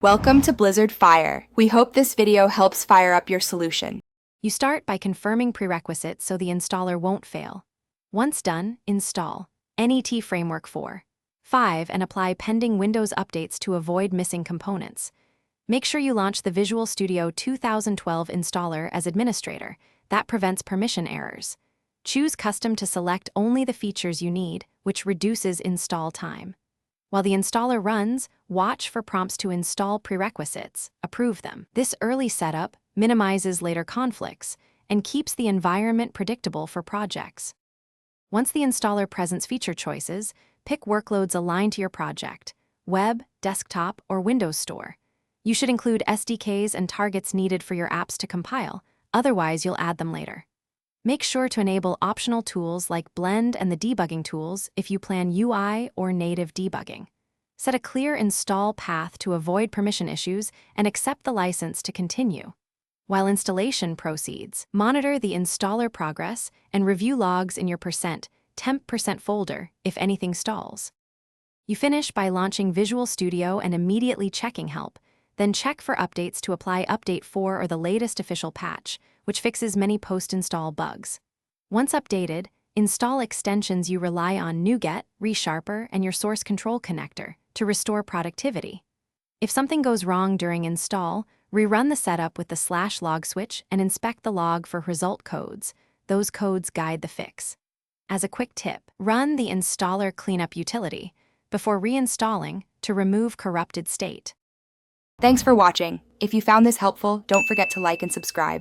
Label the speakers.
Speaker 1: Welcome to Blizzard Fire. We hope this video helps fire up your solution.
Speaker 2: You start by confirming prerequisites so the installer won't fail. Once done, install NET Framework 4.5 and apply pending Windows updates to avoid missing components. Make sure you launch the Visual Studio 2012 installer as administrator. That prevents permission errors. Choose Custom to select only the features you need, which reduces install time. While the installer runs, watch for prompts to install prerequisites, approve them. This early setup minimizes later conflicts and keeps the environment predictable for projects. Once the installer presents feature choices, pick workloads aligned to your project: web, desktop, or Windows Store. You should include SDKs and targets needed for your apps to compile, otherwise you'll add them later. Make sure to enable optional tools like Blend and the debugging tools if you plan UI or native debugging. Set a clear install path to avoid permission issues and accept the license to continue. While installation proceeds, monitor the installer progress and review logs in your temp% folder if anything stalls. You finish by launching Visual Studio and immediately checking help, then check for updates to apply Update 4 or the latest official patch, which fixes many post-install bugs. Once updated, install extensions you rely on: NuGet, ReSharper, and your source control connector to restore productivity. If something goes wrong during install, rerun the setup with the /log switch and inspect the log for result codes. Those codes guide the fix. As a quick tip, run the installer cleanup utility before reinstalling to remove corrupted state.
Speaker 1: Thanks for watching. If you found this helpful, don't forget to like and subscribe.